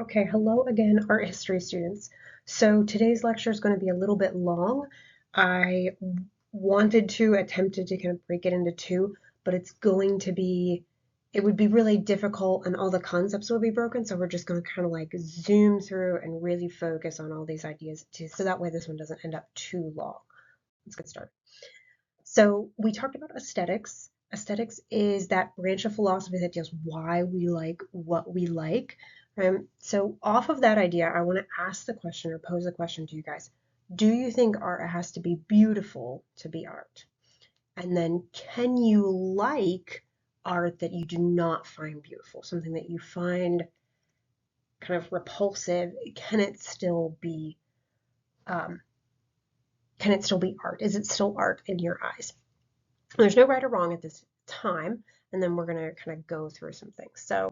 Okay, hello again, art history students. So today's lecture is going to be a little bit long. I wanted to attempted to kind of break it into two, but it would be really difficult and all the concepts will be broken. So we're just going to kind of like zoom through and really focus on all these ideas too. So that way this one doesn't end up too long. Let's get started. So we talked about aesthetics. Aesthetics is that branch of philosophy that deals why we like what we like. So off of that idea, I want to ask the question or pose the question to you guys. Do you think art has to be beautiful to be art? And then can you like art that you do not find beautiful, something that you find kind of repulsive? Um, can it still be art? Is it still art in your eyes? There's no right or wrong at this time, and then we're going to kind of go through some things. So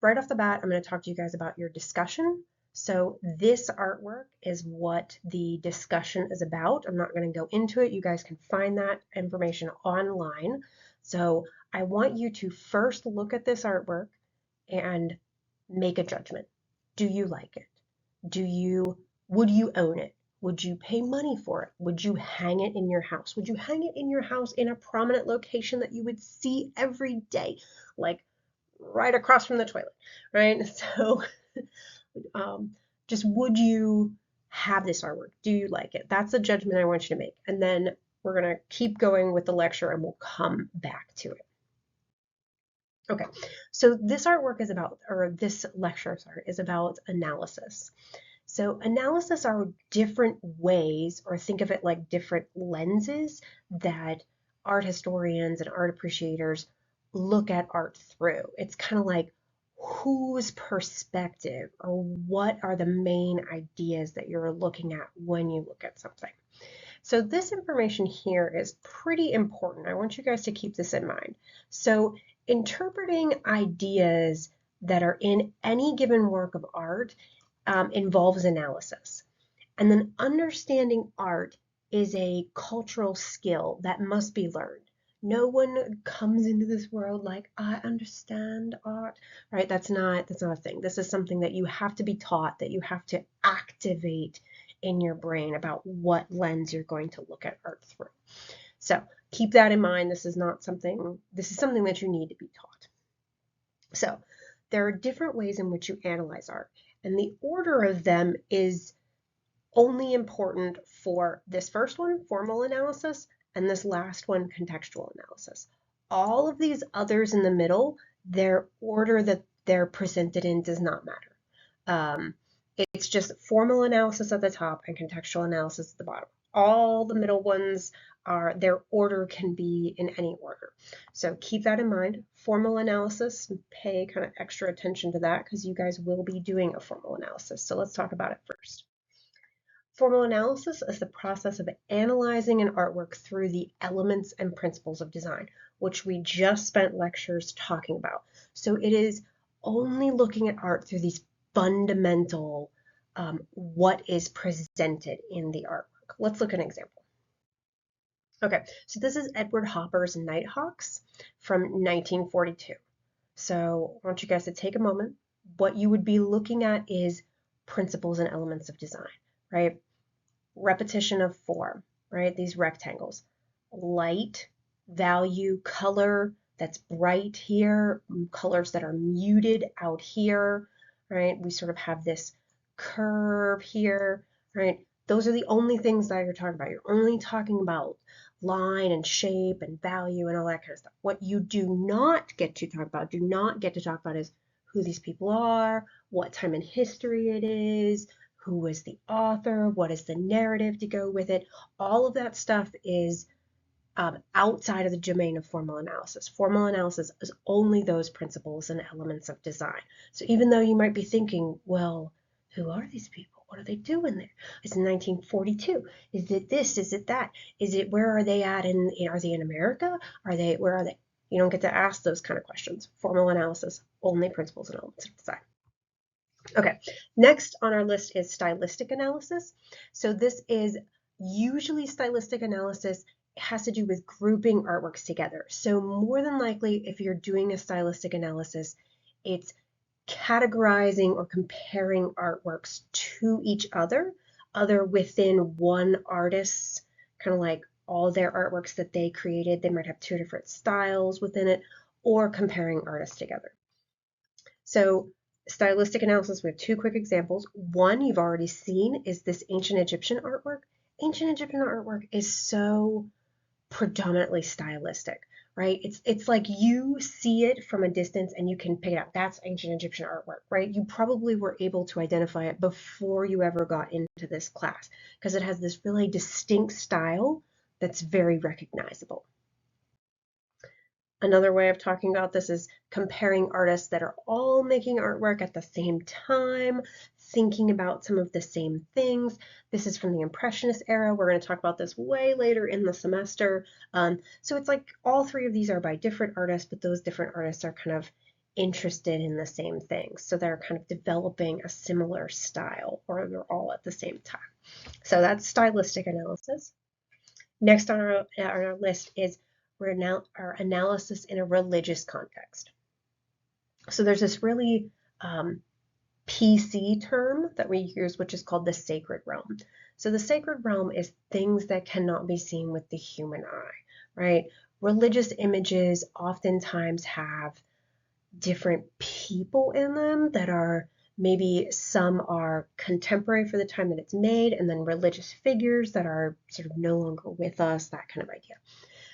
right off the bat, I'm going to talk to you guys about your discussion. So this artwork is what the discussion is about. I'm not going to go into it. You guys can find that information online. So I want you to first look at this artwork and make a judgment. Do you like it? Would you own it? Would you pay money for it? Would you hang it in your house? Would you hang it in your house in a prominent location that you would see every day, like right across from the toilet, right? So, um, just would you have this artwork? Do you like it? That's a judgment I want you to make. And then we're going to keep going with the lecture and we'll come back to it. Okay, so this artwork is about, or this lecture, sorry, is about analysis. So analysis are different ways, or think of it like different lenses that art historians and art appreciators look at art through. It's kind of like whose perspective or what are the main ideas that you're looking at when you look at something. So this information here is pretty important. I want you guys to keep this in mind. So interpreting ideas that are in any given work of art involves analysis. And then understanding art is a cultural skill that must be learned. No one comes into this world like, I understand art, right? That's not a thing. This is something that you have to be taught, that you have to activate in your brain about what lens you're going to look at art through. So keep that in mind. This is something that you need to be taught. So there are different ways in which you analyze art, and the order of them is only important for this first one, formal analysis, and this last one, contextual analysis. All of these others in the middle, their order that they're presented in does not matter. It's just formal analysis at the top and contextual analysis at the bottom. All the middle ones their order can be in any order. So keep that in mind. Formal analysis, pay kind of extra attention to that because you guys will be doing a formal analysis. So let's talk about it first. Formal analysis is the process of analyzing an artwork through the elements and principles of design, which we just spent lectures talking about. So it is only looking at art through these fundamental, what is presented in the artwork. Let's look at an example. Okay, so this is Edward Hopper's Nighthawks from 1942. So I want you guys to take a moment. What you would be looking at is principles and elements of design, right? Repetition of form, right? These rectangles. Light, value, color that's bright here, colors that are muted out here, right? We sort of have this curve here, right? Those are the only things that you're talking about. You're only talking about line and shape and value and all that kind of stuff. What you do not get to talk about is who these people are, what time in history it is, who was the author, what is the narrative to go with it. All of that stuff is outside of the domain of formal analysis. Formal analysis is only those principles and elements of design. So even though you might be thinking, well, who are these people? What are they doing there? It's 1942. Is it this? Is it that? Where are they at? Are they in America? Where are they? You don't get to ask those kind of questions. Formal analysis, only principles and elements of design. Okay, next on our list is stylistic analysis. So this is usually stylistic analysis has to do with grouping artworks together. So more than likely, if you're doing a stylistic analysis, it's categorizing or comparing artworks to each other within one artist's, kind of like all their artworks that they created. They might have two different styles within it, or comparing artists together. So stylistic analysis, we have two quick examples. One you've already seen is this ancient Egyptian artwork. Ancient Egyptian artwork is so predominantly stylistic, right? It's like you see it from a distance and you can pick it up. That's ancient Egyptian artwork, right? You probably were able to identify it before you ever got into this class because it has this really distinct style that's very recognizable. Another way of talking about this is comparing artists that are all making artwork at the same time, thinking about some of the same things. This is from the Impressionist era. We're going to talk about this way later in the semester. So it's like all three of these are by different artists, but those different artists are kind of interested in the same things. So they're kind of developing a similar style, or they're all at the same time. So that's stylistic analysis. Next on our list is our analysis in a religious context. So there's this really PC term that we use, which is called the sacred realm. So the sacred realm is things that cannot be seen with the human eye, right? Religious images oftentimes have different people in them that are maybe some are contemporary for the time that it's made, and then religious figures that are sort of no longer with us, that kind of idea.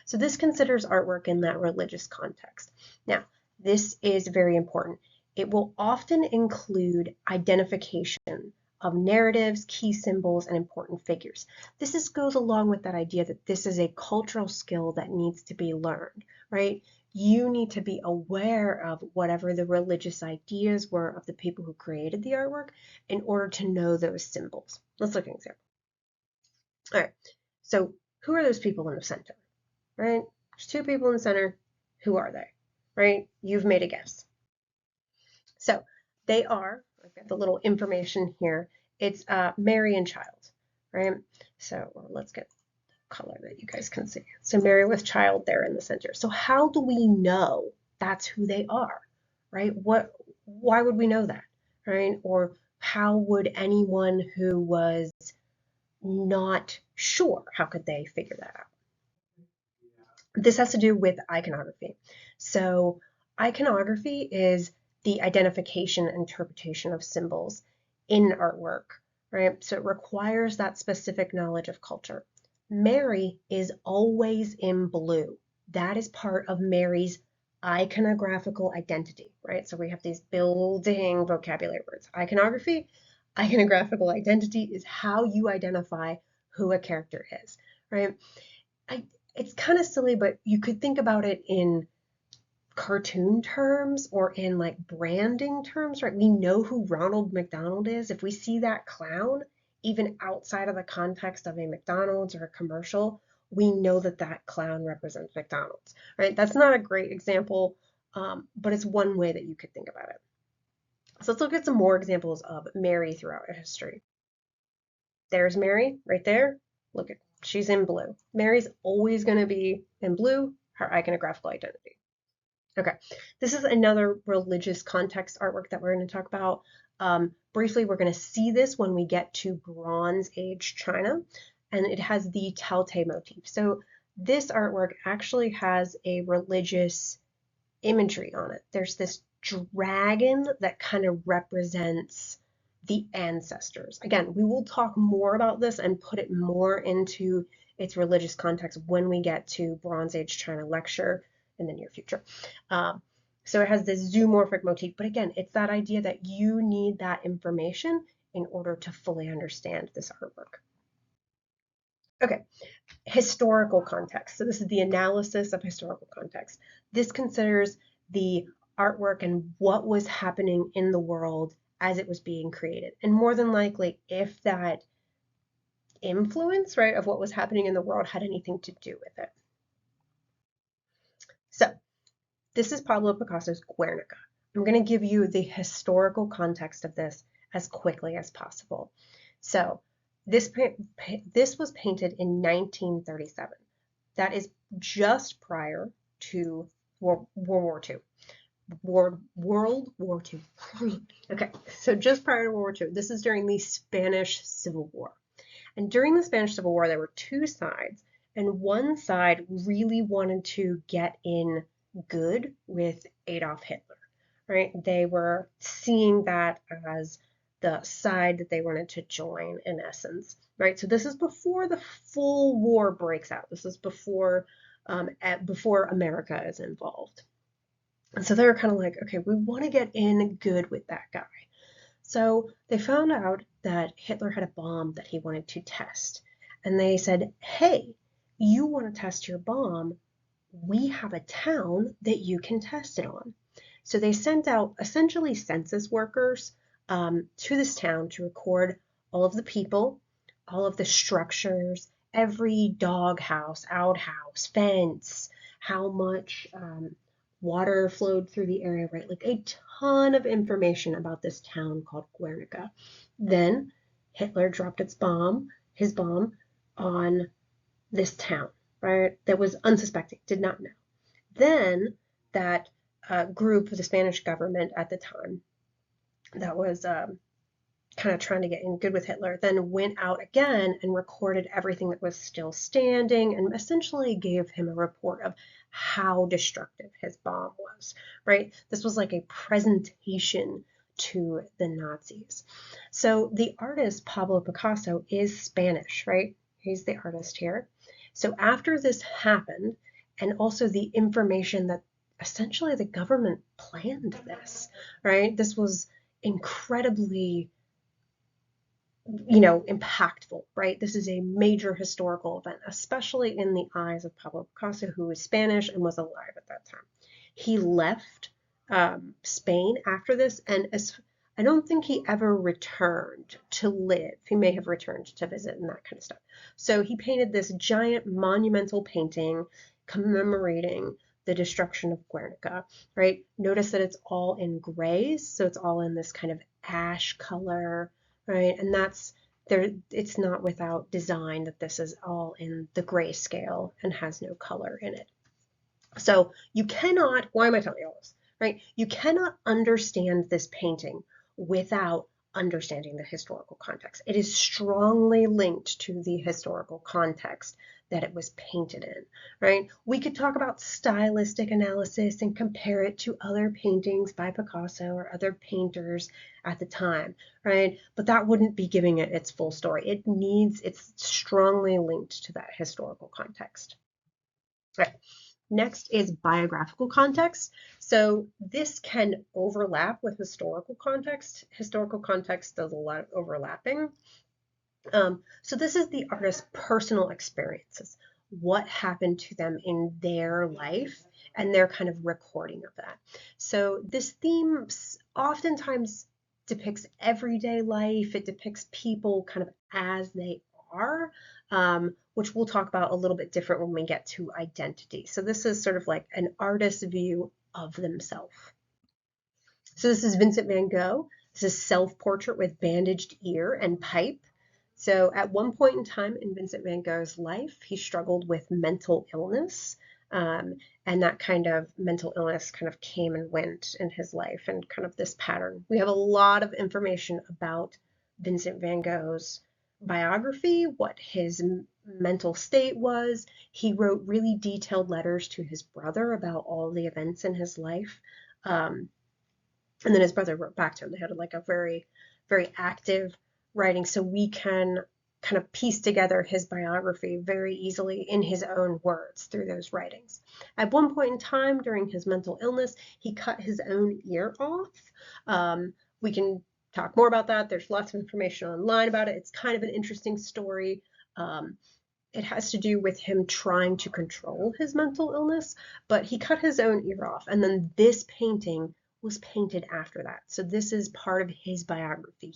So this considers artwork in that religious context. Now, this is very important. It will often include identification of narratives, key symbols, and important figures. This goes along with that idea that this is a cultural skill that needs to be learned, right? You need to be aware of whatever the religious ideas were of the people who created the artwork in order to know those symbols. Let's look at an example. All right, so who are those people in the center? Right? There's two people in the center. Who are they? Right? You've made a guess. So they are, I've got the little information here. It's Mary and Child, right? So let's get color that you guys can see. So Mary with Child there in the center. So how do we know that's who they are, right? Why would we know that, right? Or how would anyone who was not sure, how could they figure that out? This has to do with iconography. So iconography is the identification and interpretation of symbols in artwork, right? So it requires that specific knowledge of culture. Mary is always in blue. That is part of Mary's iconographical identity, right? So we have these building vocabulary words. Iconography, iconographical identity is how you identify who a character is, right? It's kind of silly, but you could think about it in cartoon terms or in like branding terms, right? We know who Ronald McDonald is. If we see that clown, even outside of the context of a McDonald's or a commercial, we know that that clown represents McDonald's, right? That's not a great example, but it's one way that you could think about it. So let's look at some more examples of Mary throughout history. There's Mary right there. Look at, she's in blue. Mary's always going to be in blue, her iconographical identity. Okay, this is another religious context artwork that we're going to talk about. Briefly, we're going to see this when we get to Bronze Age China, and it has the Taotai motif. So this artwork actually has a religious imagery on it. There's this dragon that kind of represents the ancestors. Again, we will talk more about this and put it more into its religious context when we get to Bronze Age China lecture in the near future. So it has this zoomorphic motif, but again, it's that idea that you need that information in order to fully understand this artwork. Okay, historical context. So this is the analysis of historical context. This considers the artwork and what was happening in the world as it was being created. And more than likely, if that influence, right, of what was happening in the world had anything to do with it. So this is Pablo Picasso's Guernica. I'm going to give you the historical context of this as quickly as possible. So this was painted in 1937. That is just prior to World War II. World War II. Okay, so just prior to World War II, this is during the Spanish Civil War. And during the Spanish Civil War, there were two sides, and one side really wanted to get in good with Adolf Hitler, right? They were seeing that as the side that they wanted to join in essence, right? So this is before the full war breaks out. This is before before America is involved. And so they were kind of like, okay, we want to get in good with that guy. So they found out that Hitler had a bomb that he wanted to test. And they said, hey, you want to test your bomb? We have a town that you can test it on. So they sent out essentially census workers to this town to record all of the people, all of the structures, every doghouse, outhouse, fence, how much water flowed through the area, right? Like a ton of information about this town called Guernica. Then Hitler dropped his bomb on this town, right? That was unsuspecting, did not know. Then that group, the Spanish government at the time, that was kind of trying to get in good with Hitler, then went out again and recorded everything that was still standing and essentially gave him a report of how destructive his bomb was, right? This was like a presentation to the Nazis. So the artist Pablo Picasso is Spanish, right? He's the artist here. So after this happened, and also the information that essentially the government planned this, right? This was incredibly impactful, right? This is a major historical event, especially in the eyes of Pablo Picasso, who was Spanish and was alive at that time. He left Spain after this, and I don't think he ever returned to live. He may have returned to visit and that kind of stuff. So he painted this giant monumental painting commemorating the destruction of Guernica, right? Notice that it's all in grays, so it's all in this kind of ash color, right? And that's there, it's not without design that this is all in the grayscale and has no color in it. So you cannot, why am I telling you all this, right? You cannot understand this painting without understanding the historical context. It is strongly linked to the historical context that it was painted in, right? We could talk about stylistic analysis and compare it to other paintings by Picasso or other painters at the time, right? But that wouldn't be giving it its full story. It's strongly linked to that historical context. Right. Next is biographical context. So this can overlap with historical context. Historical context does a lot of overlapping. So this is the artist's personal experiences, what happened to them in their life, and their kind of recording of that. So this theme oftentimes depicts everyday life. It depicts people kind of as they are, which we'll talk about a little bit different when we get to identity. So this is sort of like an artist's view of themselves. So this is Vincent van Gogh. This is self-portrait with bandaged ear and pipe. So at one point in time in Vincent van Gogh's life, he struggled with mental illness. And that kind of mental illness kind of came and went in his life, and kind of this pattern. We have a lot of information about Vincent van Gogh's biography, what his mental state was. He wrote really detailed letters to his brother about all the events in his life. And then his brother wrote back to him. They had like a very, very active writing. So we can kind of piece together his biography very easily in his own words through those writings. At one point in time during his mental illness, he cut his own ear off. We can talk more about that. There's lots of information online about it. It's kind of an interesting story. It has to do with him trying to control his mental illness, but he cut his own ear off. And then this painting was painted after that. So this is part of his biography.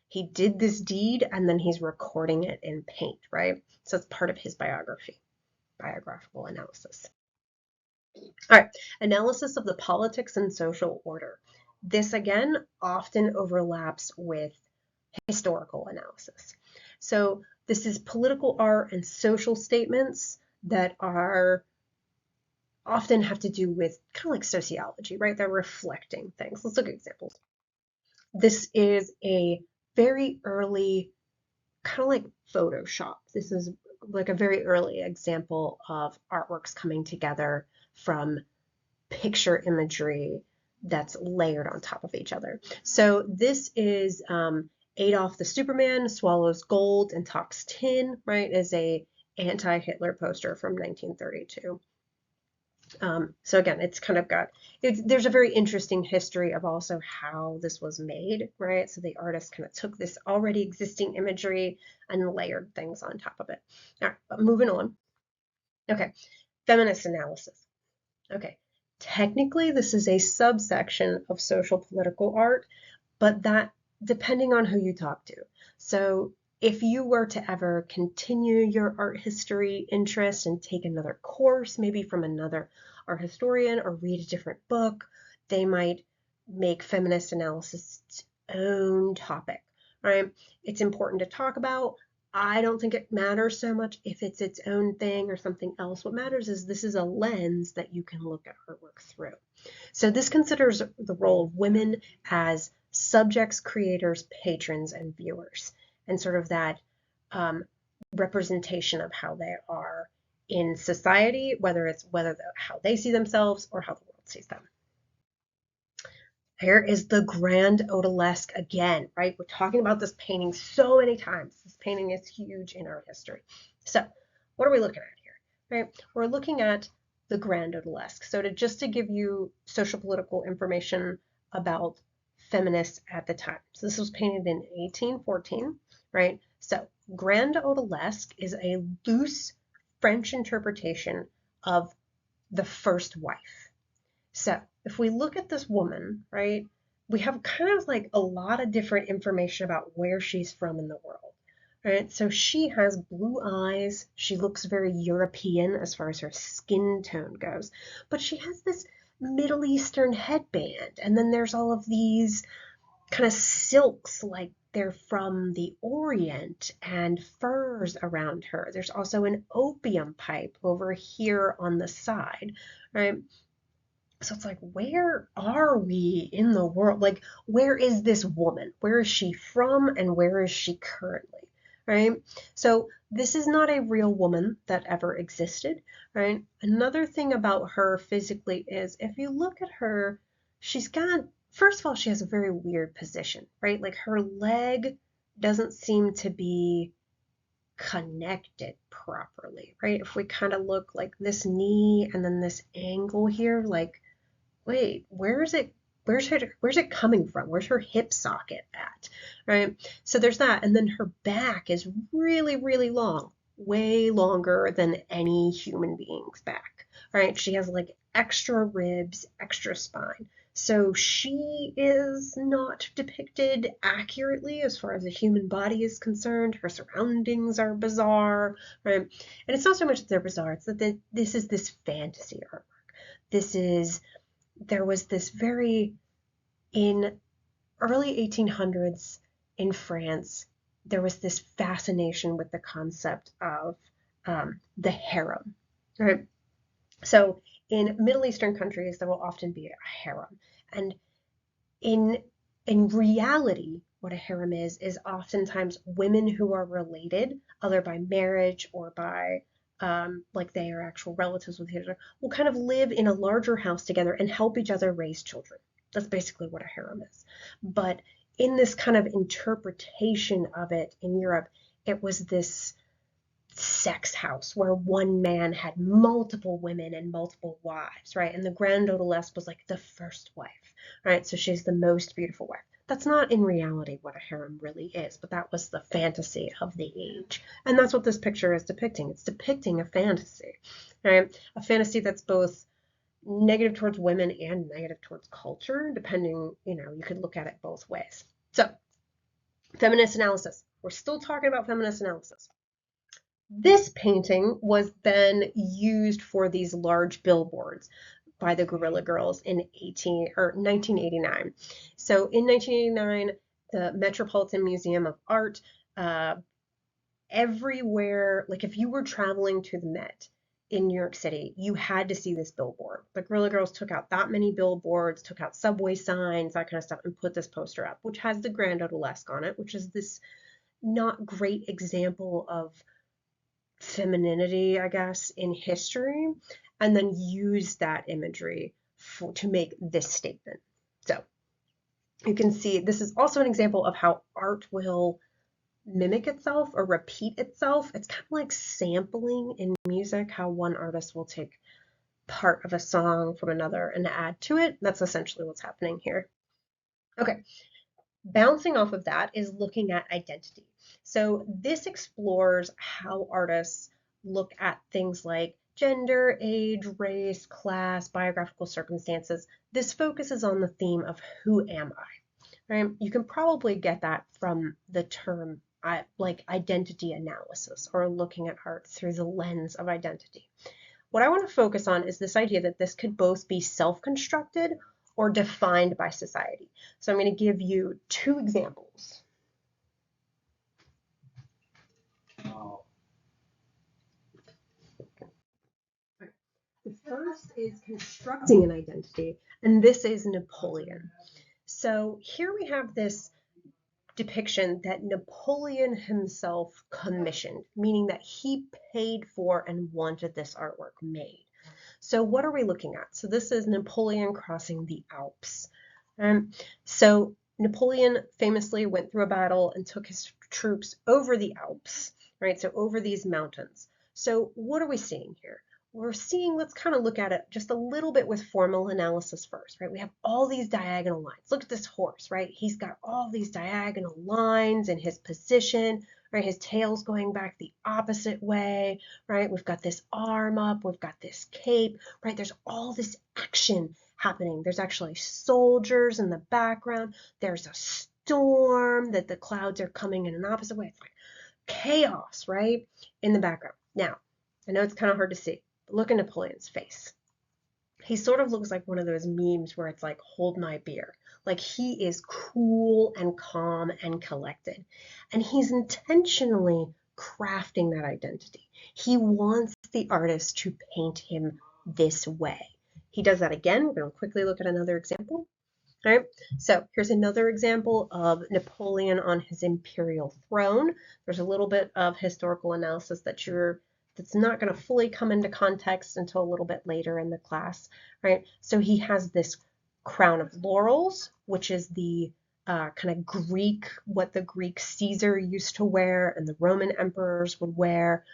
He did this deed and then he's recording it in paint, right? So it's part of his biography, biographical analysis. All right, analysis of the politics and social order. This again often overlaps with historical analysis. So this is political art and social statements that are often have to do with kind of like sociology, right? They're reflecting things. Let's look at examples. This is a very early, kind of like Photoshop. This is like a very early example of artworks coming together from picture imagery that's layered on top of each other. So this is Adolf the Superman swallows gold and talks tin, right? Is a anti-Hitler poster from 1932. So again, it's kind of there's a very interesting history of also how this was made, right? So the artist kind of took this already existing imagery and layered things on top of it. All right, but moving on. Okay, feminist analysis. Okay, technically this is a subsection of social political art, but that depending on who you talk to. So if you were to ever continue your art history interest and take another course, maybe from another art historian, or read a different book, they might make feminist analysis its own topic, right? It's important to talk about. I don't think it matters so much if it's its own thing or something else. What matters is this is a lens that you can look at artwork through. So this considers the role of women as subjects, creators, patrons, and viewers, and sort of that representation of how they are in society, whether how they see themselves or how the world sees them. Here is the Grand Odalisque again, right? We're talking about this painting so many times. This painting is huge in art history. So what are we looking at here, right? We're looking at the Grand Odalisque. So just to give you social political information about feminists at the time. So this was painted in 1814, right? So Grand Odalisque is a loose French interpretation of the first wife. So if we look at this woman, right, we have kind of like a lot of different information about where she's from in the world, right? So she has blue eyes. She looks very European as far as her skin tone goes, but she has this Middle Eastern headband. And then there's all of these kind of silks, like they're from the Orient, and furs around her. There's also an opium pipe over here on the side, right? So it's like, where are we in the world? Like, where is this woman? Where is she from and where is she currently? Right? So this is not a real woman that ever existed, right? Another thing about her physically is if you look at her, first of all, she has a very weird position, right? Like her leg doesn't seem to be connected properly, right? If we kind of look like this knee and then this angle here, like, wait, where's it coming from? Where's her hip socket at? Right? So there's that. And then her back is really, really long, way longer than any human being's back. Right? She has like extra ribs, extra spine. So she is not depicted accurately as far as a human body is concerned. Her surroundings are bizarre, right? And it's not so much that they're bizarre, it's that this is this fantasy artwork. There was this in early 1800s in France, there was this fascination with the concept of the harem, right? So in Middle Eastern countries, there will often be a harem. And in reality, what a harem is oftentimes women who are related, either by marriage or by like they are actual relatives with each other, will kind of live in a larger house together and help each other raise children. That's basically what a harem is. But in this kind of interpretation of it in Europe, it was this sex house where one man had multiple women and multiple wives, right? And the Grand Odalisque was like the first wife, right? So she's the most beautiful wife. That's not in reality what a harem really is, but that was the fantasy of the age. And that's what this picture is depicting. It's depicting a fantasy, right? A fantasy that's both negative towards women and negative towards culture, depending, you could look at it both ways. So, feminist analysis. We're still talking about feminist analysis. This painting was then used for these large billboards by the Guerrilla Girls in 1989. So in 1989, the Metropolitan Museum of Art, everywhere, like if you were traveling to the Met, in New York City, you had to see this billboard. The Guerrilla Girls took out that many billboards, took out subway signs, that kind of stuff, and put this poster up, which has the Grand Odalisque on it, which is this not great example of femininity, I guess, in history, and then use that imagery to make this statement. So you can see this is also an example of how art will mimic itself or repeat itself. It's kind of like sampling in music, how one artist will take part of a song from another and add to it. That's essentially what's happening here. Okay, bouncing off of that is looking at identity. So this explores how artists look at things like gender, age, race, class, biographical circumstances. This focuses on the theme of who am I, right? You can probably get that from the term like identity analysis or looking at art through the lens of identity. What I want to focus on is this idea that this could both be self-constructed or defined by society. So I'm going to give you two examples. The first is constructing an identity, and this is Napoleon. So here we have this depiction that Napoleon himself commissioned, meaning that he paid for and wanted this artwork made. So what are we looking at? So this is Napoleon crossing the Alps. So Napoleon famously went through a battle and took his troops over the Alps, right? So over these mountains. So what are we seeing here? We're seeing, let's kind of look at it just a little bit with formal analysis first, right? We have all these diagonal lines. Look at this horse, right? He's got all these diagonal lines in his position, right? His tail's going back the opposite way, right? We've got this arm up, we've got this cape, right? There's all this action happening. There's actually soldiers in the background. There's a storm that the clouds are coming in an opposite way. It's like chaos, right? In the background. Now, I know it's kind of hard to see, but look at Napoleon's face. He sort of looks like one of those memes where it's like, hold my beer. Like he is cool and calm and collected. And he's intentionally crafting that identity. He wants the artist to paint him this way. He does that again. We're going to quickly look at another example. All right, so here's another example of Napoleon on his imperial throne. There's a little bit of historical analysis that's not going to fully come into context until a little bit later in the class, right? So he has this crown of laurels, which is the kind of Greek, what the Greek Caesar used to wear and the Roman emperors would wear.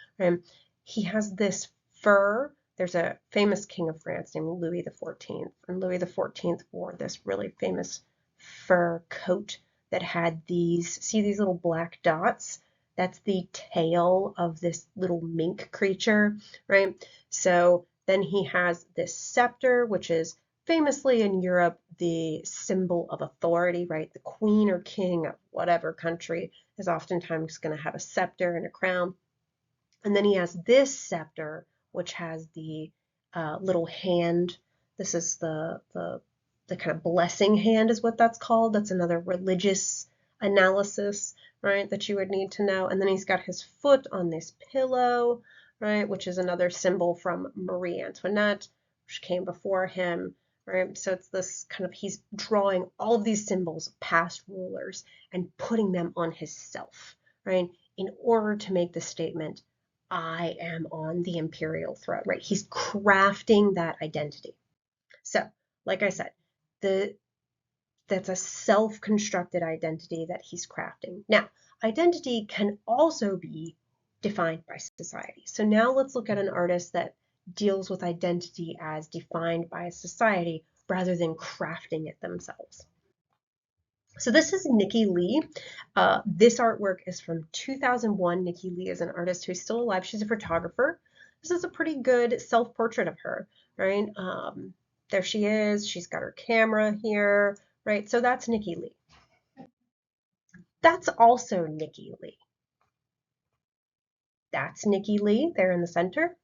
He has this fur. There's a famous king of France named Louis XIV, and Louis XIV wore this really famous fur coat that had these little black dots? That's the tail of this little mink creature, right? So then he has this scepter, which is famously in Europe the symbol of authority, right? The queen or king of whatever country is oftentimes going to have a scepter and a crown. And then he has this scepter, which has the little hand. This is the kind of blessing hand is what that's called. That's another religious analysis, right, that you would need to know. And then he's got his foot on this pillow, right, which is another symbol from Marie Antoinette, which came before him, right? So it's this kind of, he's drawing all of these symbols of past rulers and putting them on his self, right, in order to make the statement, I am on the imperial throne, right? He's crafting that identity. So, like I said, that's a self-constructed identity that he's crafting. Now, identity can also be defined by society. So now let's look at an artist that deals with identity as defined by a society rather than crafting it themselves. So this is Nikki Lee. This artwork is from 2001. Nikki Lee is an artist who's still alive. She's a photographer. This is a pretty good self-portrait of her, right? There she is. She's got her camera here, right? So that's Nikki Lee. That's also Nikki Lee. That's Nikki Lee there in the center.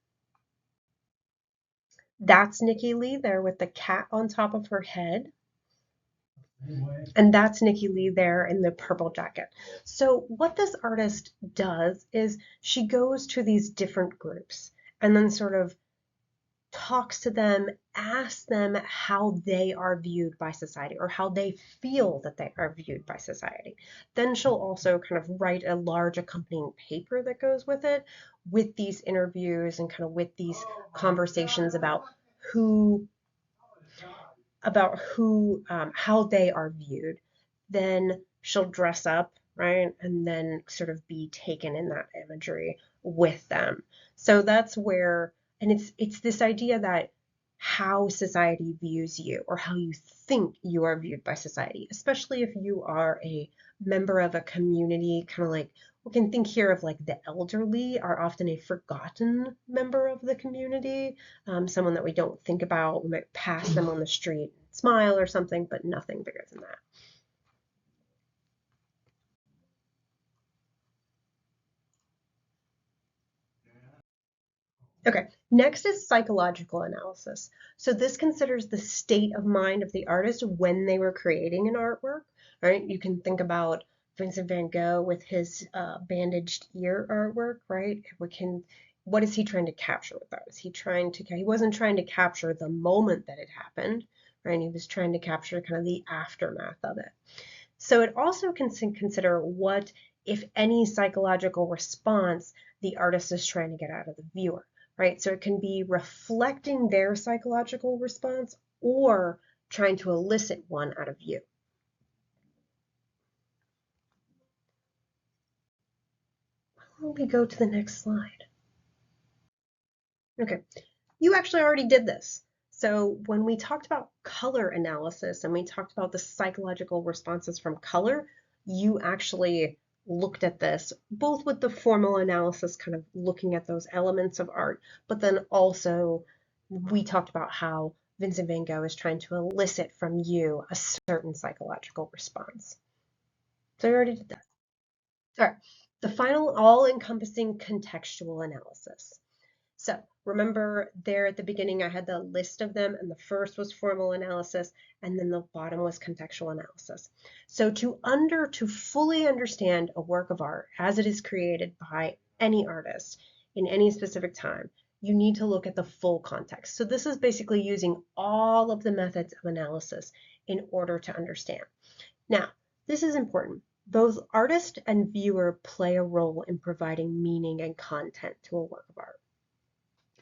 That's Nikki Lee there with the cat on top of her head. And that's Nikki Lee there in the purple jacket. So what this artist does is she goes to these different groups and then sort of talks to them, asks them how they are viewed by society or how they feel that they are viewed by society. Then she'll also kind of write a large accompanying paper that goes with it, with these interviews and kind of with these conversations about who how they are viewed. Then she'll dress up, right? And then sort of be taken in that imagery with them. So that's where, and it's this idea that how society views you or how you think you are viewed by society, especially if you are a member of a community, kind of like we can think here of like the elderly are often a forgotten member of the community, someone that we don't think about. We might pass them on the street, smile or something, but nothing bigger than that. Okay, next is psychological analysis. So this considers the state of mind of the artist when they were creating an artwork, right? You can think about Vincent van Gogh with his bandaged ear artwork, right? What is he trying to capture with that? He wasn't trying to capture the moment that it happened, right? He was trying to capture kind of the aftermath of it. So it also can consider what, if any, psychological response the artist is trying to get out of the viewer, right? So it can be reflecting their psychological response or trying to elicit one out of you. Why don't we go to the next slide? Okay, you actually already did this. So when we talked about color analysis and we talked about the psychological responses from color, you actually looked at this both with the formal analysis, kind of looking at those elements of art, but then also we talked about how Vincent van Gogh is trying to elicit from you a certain psychological response. So I already did that. All right, the final all-encompassing contextual analysis. So remember there at the beginning, I had the list of them, and the first was formal analysis, and then the bottom was contextual analysis. So to fully understand a work of art as it is created by any artist in any specific time, you need to look at the full context. So this is basically using all of the methods of analysis in order to understand. Now, this is important. Both artist and viewer play a role in providing meaning and content to a work of art.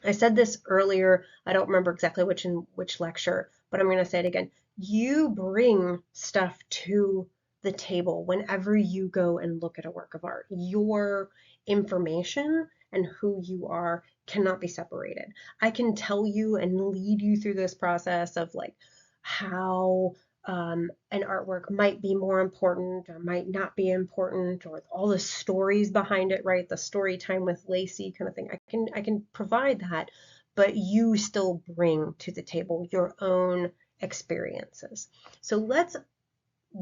I said this earlier, I don't remember exactly which lecture, but I'm going to say it again. You bring stuff to the table whenever you go and look at a work of art. Your information and who you are cannot be separated. I can tell you and lead you through this process of like how an artwork might be more important or might not be important, or all the stories behind it, right? The story time with Lacey kind of thing. I can provide that, but you still bring to the table your own experiences. So let's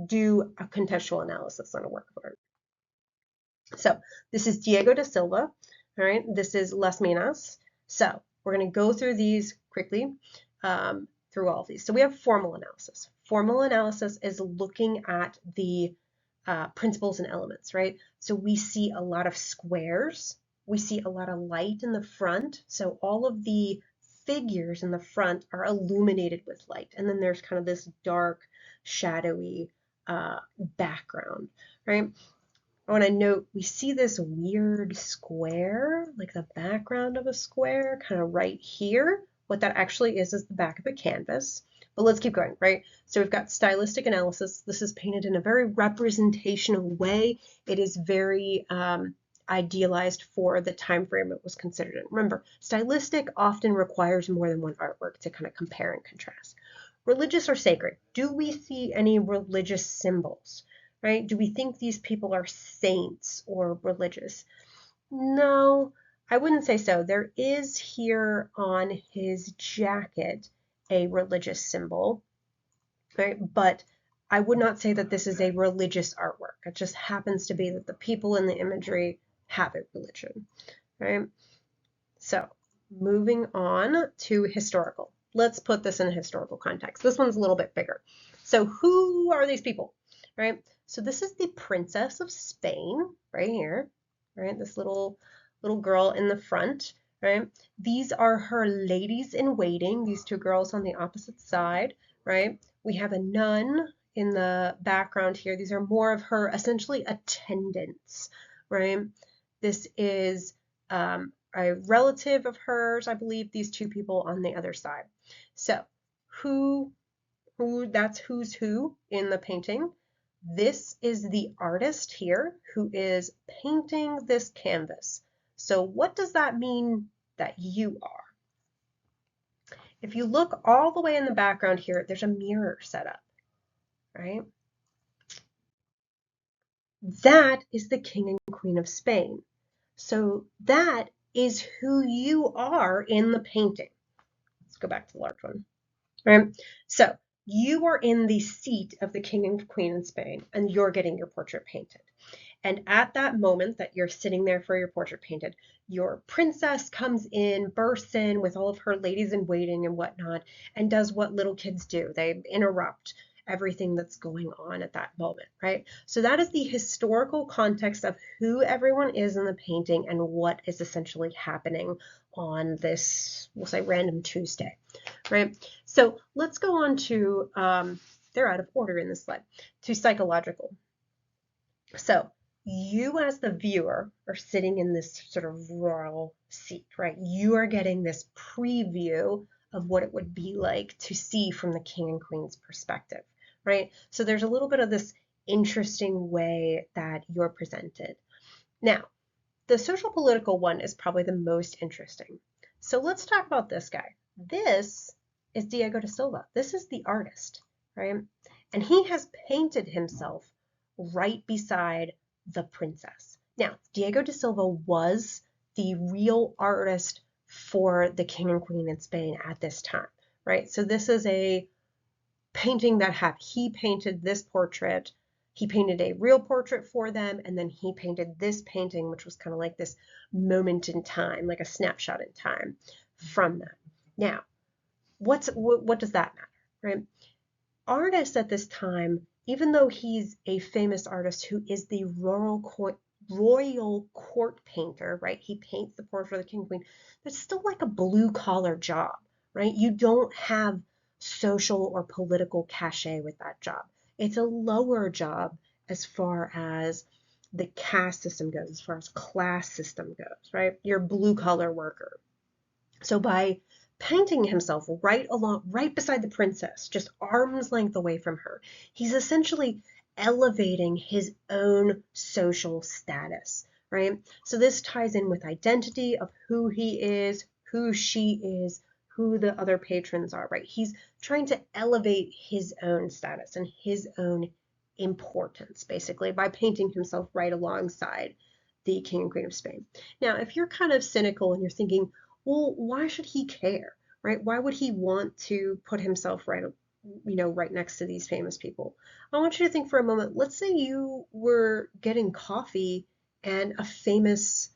do a contextual analysis on a work of art. So this is Diego da Silva. All right, this is Las Minas. So we're going to go through these quickly, through all of these. So we have formal analysis. Formal analysis is looking at the principles and elements, right? So we see a lot of squares. We see a lot of light in the front. So all of the figures in the front are illuminated with light. And then there's kind of this dark, shadowy background, right? I want to note we see this weird square, like the background of a square, kind of right here. What that actually is the back of a canvas. But let's keep going, right? So we've got stylistic analysis. This is painted in a very representational way. It is very idealized for the time frame it was considered in. Remember, stylistic often requires more than one artwork to kind of compare and contrast. Religious or sacred. Do we see any religious symbols? Right? Do we think these people are saints or religious? No, I wouldn't say so. There is here on his jacket a religious symbol, right? But I would not say that this is a religious artwork. It just happens to be that the people in the imagery have a religion, right? So moving on to historical. Let's put this in a historical context. This one's a little bit bigger. So who are these people, right? So this is the Princess of Spain right here, right? This little girl in the front, right? These are her ladies in waiting, these two girls on the opposite side, right? We have a nun in the background here. These are more of her essentially attendants, right? This is a relative of hers, I believe, these two people on the other side. So that's who's who in the painting. This is the artist here who is painting this canvas. So what does that mean that you are? If you look all the way in the background here, there's a mirror set up, right? That is the King and Queen of Spain. So that is who you are in the painting. Let's go back to the large one, right? So you are in the seat of the King and Queen in Spain, and you're getting your portrait painted. And at that moment that you're sitting there for your portrait painted, your princess comes in, bursts in with all of her ladies in waiting and whatnot, and does what little kids do. They interrupt everything that's going on at that moment, right? So that is the historical context of who everyone is in the painting and what is essentially happening on this, we'll say, random Tuesday, right? So let's go on to, they're out of order in this slide, to psychological. So you as the viewer are sitting in this sort of royal seat, right? You are getting this preview of what it would be like to see from the king and queen's perspective, right? So there's a little bit of this interesting way that you're presented. Now, the social political one is probably the most interesting. So let's talk about this guy. This is Diego da Silva. This is the artist, right? And he has painted himself right beside the princess. Now, Diego da Silva was the real artist for the king and queen in Spain at this time, right? So this is a painting that he painted this portrait. He painted a real portrait for them, and then he painted this painting, which was kind of like this moment in time, like a snapshot in time from that. Now, what does that matter, right? Artist at this time, even though he's a famous artist who is the royal court painter, right? He paints the portrait of the king and queen. That's still like a blue collar job, right? You don't have social or political cachet with that job. It's a lower job as far as the caste system goes, as far as class system goes, right? You're a blue collar worker. So by painting himself right beside the princess, just arm's length away from her, he's essentially elevating his own social status, right? So this ties in with identity of who he is, who she is, who the other patrons are, right? He's trying to elevate his own status and his own importance, basically, by painting himself right alongside the King and Queen of Spain. Now, if you're kind of cynical and you're thinking, well, why should he care, right? Why would he want to put himself right next to these famous people? I want you to think for a moment. Let's say you were getting coffee and a famous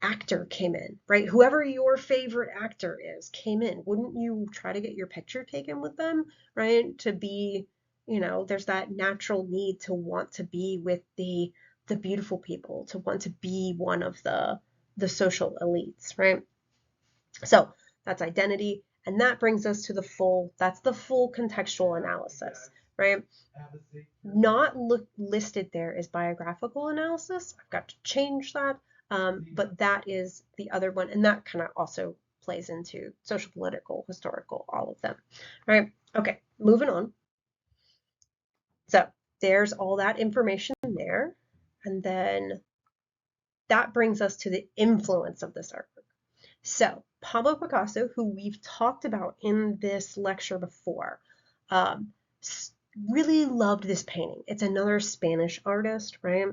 actor came in, right? Whoever your favorite actor is came in. Wouldn't you try to get your picture taken with them, right? To be, there's that natural need to want to be with the beautiful people, to want to be one of the social elites, right? So that's identity, and that brings us to the full contextual analysis, right? Not listed there is biographical analysis. I've got to change that, but that is the other one, and that kind of also plays into social, political, historical, all of them, right? Okay, moving on. So there's all that information there, and then that brings us to the influence of this artwork. So Pablo Picasso, who we've talked about in this lecture before, really loved this painting. It's another Spanish artist, right?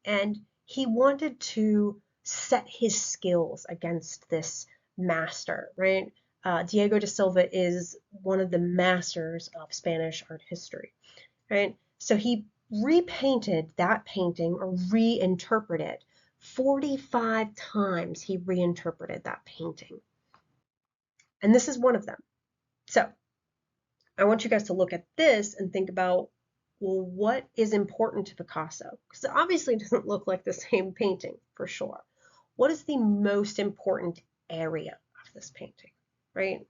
And he wanted to set his skills against this master, right? Diego da Silva is one of the masters of Spanish art history, right? So he repainted that painting, or reinterpreted it. 45 times he reinterpreted that painting. And this is one of them. So I want you guys to look at this and think about, well, what is important to Picasso? Because it obviously doesn't look like the same painting, for sure. What is the most important area of this painting, right?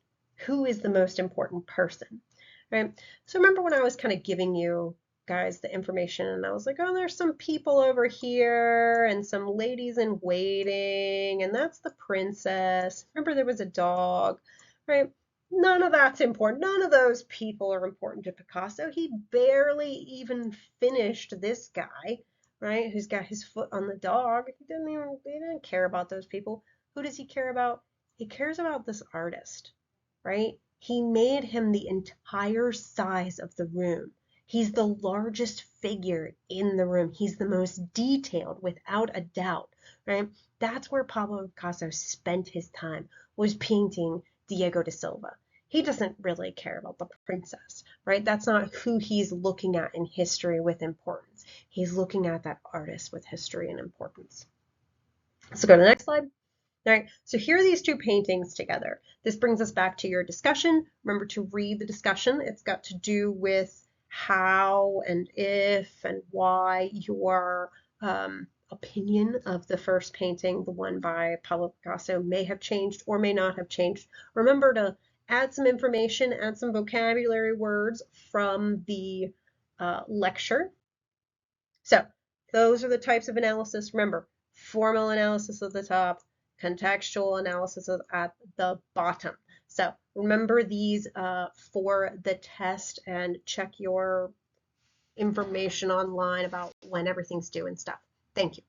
Who is the most important person, right? So remember when I was kind of giving you guys the information and I was like, oh, there's some people over here and some ladies in waiting, and that's the princess. Remember there was a dog, right? None of that's important. None of those people are important to Picasso. He barely even finished this guy, right? Who's got his foot on the dog. He didn't care about those people. Who does he care about? He cares about this artist, right? He made him the entire size of the room. He's the largest figure in the room. He's the most detailed, without a doubt, right? That's where Pablo Picasso spent his time, was painting Diego da Silva. He doesn't really care about the princess, right? That's not who he's looking at in history with importance. He's looking at that artist with history and importance. So go to the next slide. All right, so here are these two paintings together. This brings us back to your discussion. Remember to read the discussion. It's got to do with how and if and why your opinion of the first painting, the one by Pablo Picasso, may have changed or may not have changed. Remember to add some information, add some vocabulary words from the lecture. So those are the types of analysis. Remember, formal analysis at the top, contextual analysis at the bottom. So remember these for the test and check your information online about when everything's due and stuff. Thank you.